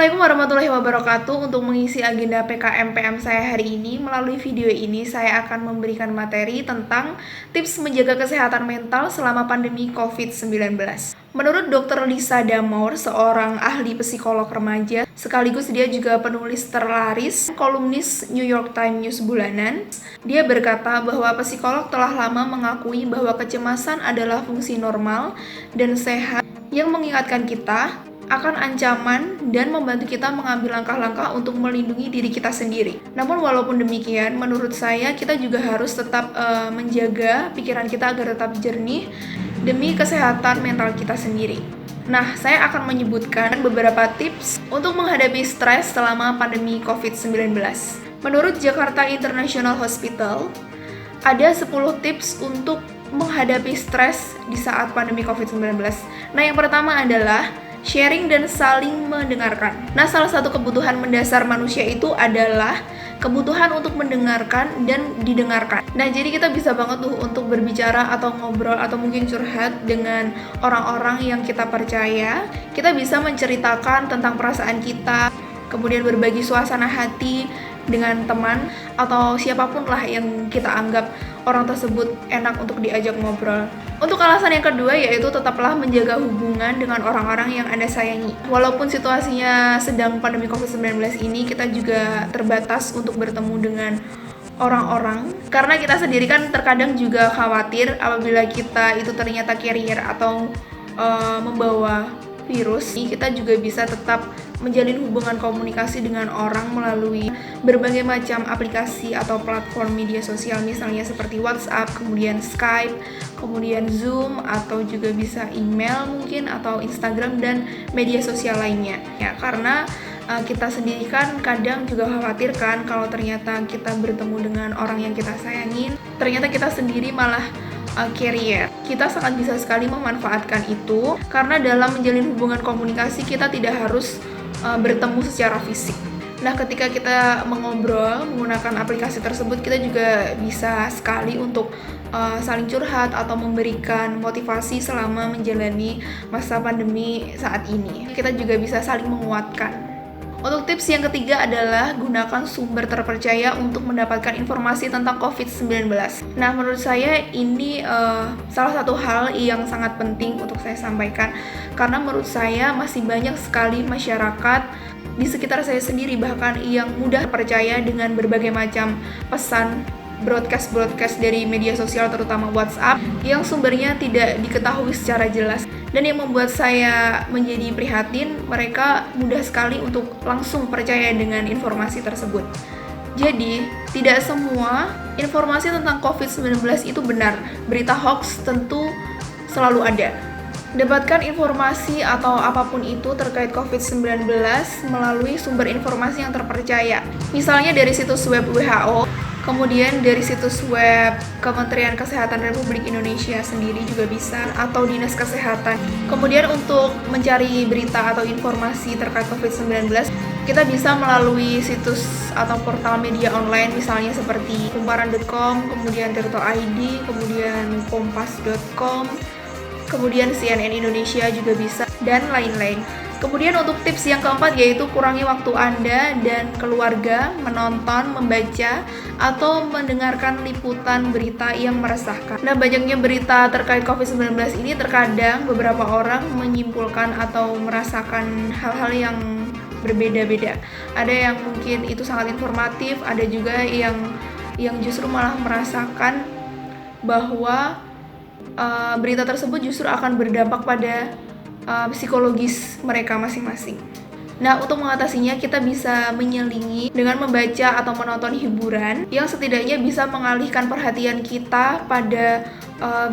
Assalamualaikum warahmatullahi wabarakatuh. Untuk mengisi agenda PKM-PM saya hari ini, melalui video ini saya akan memberikan materi tentang tips menjaga kesehatan mental selama pandemi COVID-19. Menurut Dr. Lisa Damour, seorang ahli psikolog remaja, sekaligus dia juga penulis terlaris, kolumnis New York Times News bulanan, dia berkata bahwa psikolog telah lama mengakui bahwa kecemasan adalah fungsi normal dan sehat yang mengingatkan kita akan ancaman dan membantu kita mengambil langkah-langkah untuk melindungi diri kita sendiri. Namun walaupun demikian, menurut saya kita juga harus tetap menjaga pikiran kita agar tetap jernih demi kesehatan mental kita sendiri. Nah, saya akan menyebutkan beberapa tips untuk menghadapi stres selama pandemi COVID-19. Menurut Jakarta International Hospital, ada 10 tips untuk menghadapi stres di saat pandemi COVID-19. Nah, yang pertama adalah sharing dan saling mendengarkan. Nah, salah satu kebutuhan mendasar manusia itu adalah kebutuhan untuk mendengarkan dan didengarkan. Nah, jadi kita bisa banget tuh untuk berbicara atau ngobrol atau mungkin curhat dengan orang-orang yang kita percaya. Kita bisa menceritakan tentang perasaan kita, kemudian berbagi suasana hati dengan teman atau siapapun lah yang kita anggap orang tersebut enak untuk diajak ngobrol. Untuk alasan yang kedua yaitu tetaplah menjaga hubungan dengan orang-orang yang Anda sayangi. Walaupun situasinya sedang pandemi COVID-19 ini, kita juga terbatas untuk bertemu dengan orang-orang karena kita sendiri kan terkadang juga khawatir apabila kita itu ternyata carrier atau membawa virus. Kita juga bisa tetap menjalin hubungan komunikasi dengan orang melalui berbagai macam aplikasi atau platform media sosial, misalnya seperti WhatsApp, kemudian Skype, kemudian Zoom, atau juga bisa email mungkin, atau Instagram dan media sosial lainnya. Ya, karena kita sendiri kan kadang juga khawatir kan kalau ternyata kita bertemu dengan orang yang kita sayangin, ternyata kita sendiri malah carrier. Kita sangat bisa sekali memanfaatkan itu karena dalam menjalin hubungan komunikasi kita tidak harus bertemu secara fisik. Nah, ketika kita mengobrol menggunakan aplikasi tersebut, kita juga bisa sekali untuk saling curhat atau memberikan motivasi selama menjalani masa pandemi saat ini. Kita juga bisa saling menguatkan. Untuk tips yang ketiga adalah gunakan sumber terpercaya untuk mendapatkan informasi tentang COVID-19. Nah, menurut saya ini salah satu hal yang sangat penting untuk saya sampaikan karena menurut saya masih banyak sekali masyarakat di sekitar saya sendiri bahkan yang mudah percaya dengan berbagai macam pesan broadcast dari media sosial terutama WhatsApp yang sumbernya tidak diketahui secara jelas. Dan yang membuat saya menjadi prihatin, mereka mudah sekali untuk langsung percaya dengan informasi tersebut. Jadi, tidak semua informasi tentang COVID-19 itu benar. Berita hoax tentu selalu ada. Dapatkan informasi atau apapun itu terkait COVID-19 melalui sumber informasi yang terpercaya. Misalnya dari situs web WHO, kemudian dari situs web Kementerian Kesehatan Republik Indonesia sendiri juga bisa, atau Dinas Kesehatan. Kemudian untuk mencari berita atau informasi terkait COVID-19, kita bisa melalui situs atau portal media online misalnya seperti kumparan.com, kemudian Tirto.id, kemudian kompas.com, kemudian CNN Indonesia juga bisa, dan lain-lain. Kemudian untuk tips yang keempat yaitu kurangi waktu Anda dan keluarga menonton, membaca, atau mendengarkan liputan berita yang meresahkan. Nah, banyaknya berita terkait COVID-19 ini terkadang beberapa orang menyimpulkan atau merasakan hal-hal yang berbeda-beda. Ada yang mungkin itu sangat informatif, ada juga yang justru malah merasakan bahwa berita tersebut justru akan berdampak pada psikologis mereka masing-masing. Nah, untuk mengatasinya kita bisa menyelingi dengan membaca atau menonton hiburan yang setidaknya bisa mengalihkan perhatian kita pada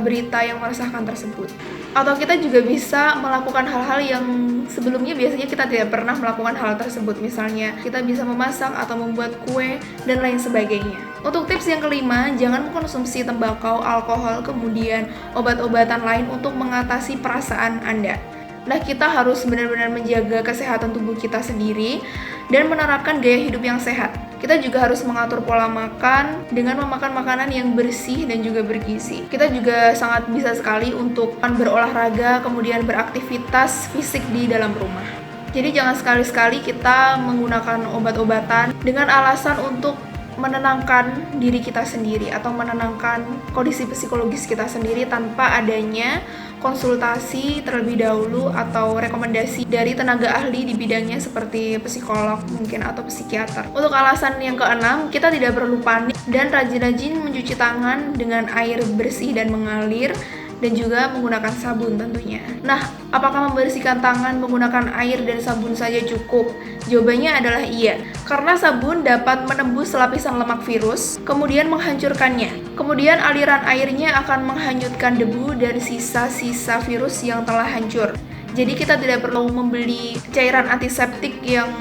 berita yang meresahkan tersebut. Atau kita juga bisa melakukan hal-hal yang sebelumnya biasanya kita tidak pernah melakukan hal tersebut. Misalnya, kita bisa memasak atau membuat kue dan lain sebagainya. Untuk tips yang kelima, jangan mengkonsumsi tembakau, alkohol, kemudian obat-obatan lain untuk mengatasi perasaan Anda. Nah, kita harus benar-benar menjaga kesehatan tubuh kita sendiri dan menerapkan gaya hidup yang sehat. Kita juga harus mengatur pola makan dengan memakan makanan yang bersih dan juga bergizi. Kita juga sangat bisa sekali untuk berolahraga, kemudian beraktivitas fisik di dalam rumah. Jadi jangan sekali-sekali kita menggunakan obat-obatan dengan alasan untuk menenangkan diri kita sendiri atau menenangkan kondisi psikologis kita sendiri tanpa adanya konsultasi terlebih dahulu atau rekomendasi dari tenaga ahli di bidangnya seperti psikolog mungkin atau psikiater. Untuk alasan yang keenam, kita tidak perlu panik dan rajin-rajin mencuci tangan dengan air bersih dan mengalir, dan juga menggunakan sabun tentunya. Nah, apakah membersihkan tangan menggunakan air dan sabun saja cukup? Jawabannya adalah iya, karena sabun dapat menembus lapisan lemak virus, kemudian menghancurkannya. Kemudian aliran airnya akan menghanyutkan debu dan sisa-sisa virus yang telah hancur. Jadi kita tidak perlu membeli cairan antiseptik yang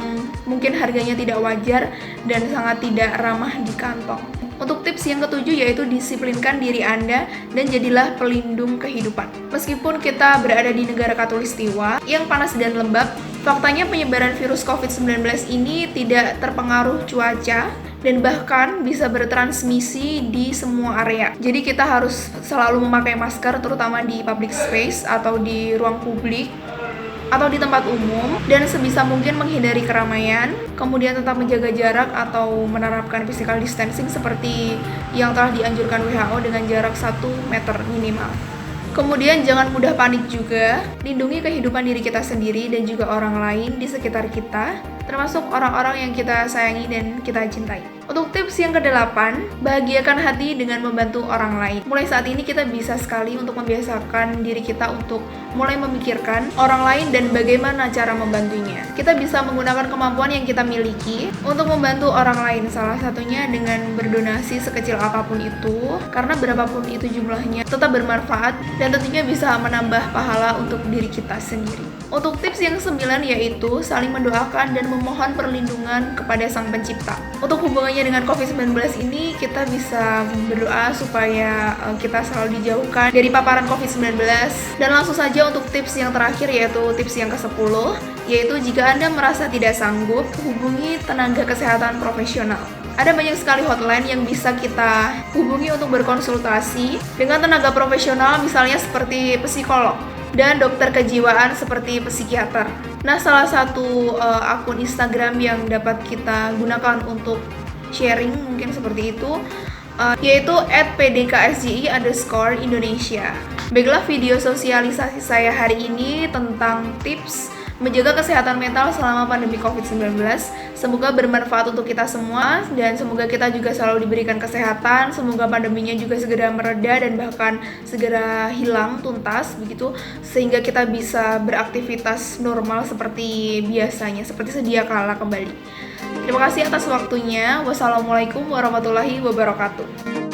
mungkin harganya tidak wajar dan sangat tidak ramah di kantong. Untuk tips yang ketujuh yaitu disiplinkan diri Anda dan jadilah pelindung kehidupan. Meskipun kita berada di negara khatulistiwa yang panas dan lembab, faktanya penyebaran virus COVID-19 ini tidak terpengaruh cuaca dan bahkan bisa bertransmisi di semua area. Jadi kita harus selalu memakai masker terutama di public space atau di ruang publik atau di tempat umum, dan sebisa mungkin menghindari keramaian, kemudian tetap menjaga jarak atau menerapkan physical distancing seperti yang telah dianjurkan WHO dengan jarak 1 meter minimal. Kemudian jangan mudah panik juga, lindungi kehidupan diri kita sendiri dan juga orang lain di sekitar kita, termasuk orang-orang yang kita sayangi dan kita cintai. Untuk tips yang ke-8, bahagiakan hati dengan membantu orang lain. Mulai saat ini kita bisa sekali untuk membiasakan diri kita untuk mulai memikirkan orang lain dan bagaimana cara membantunya. Kita bisa menggunakan kemampuan yang kita miliki untuk membantu orang lain, salah satunya dengan berdonasi sekecil apapun itu, karena berapapun itu jumlahnya tetap bermanfaat dan tentunya bisa menambah pahala untuk diri kita sendiri. Untuk tips yang 9 yaitu saling mendoakan dan memohon perlindungan kepada Sang Pencipta. Untuk hubungannya dengan COVID-19 ini, kita bisa berdoa supaya kita selalu dijauhkan dari paparan COVID-19. Dan langsung saja untuk tips yang terakhir yaitu tips yang ke-10, yaitu jika Anda merasa tidak sanggup, hubungi tenaga kesehatan profesional. Ada banyak sekali hotline yang bisa kita hubungi untuk berkonsultasi dengan tenaga profesional, misalnya seperti psikolog dan dokter kejiwaan seperti psikiater. Nah, salah satu akun Instagram yang dapat kita gunakan untuk sharing mungkin seperti itu yaitu @pdksji_Indonesia. Baiklah, video sosialisasi saya hari ini tentang tips menjaga kesehatan mental selama pandemi COVID-19. Semoga bermanfaat untuk kita semua dan semoga kita juga selalu diberikan kesehatan. Semoga pandeminya juga segera mereda dan bahkan segera hilang tuntas begitu, sehingga kita bisa beraktivitas normal seperti biasanya, seperti sedia kala kembali. Terima kasih atas waktunya. Wassalamualaikum warahmatullahi wabarakatuh.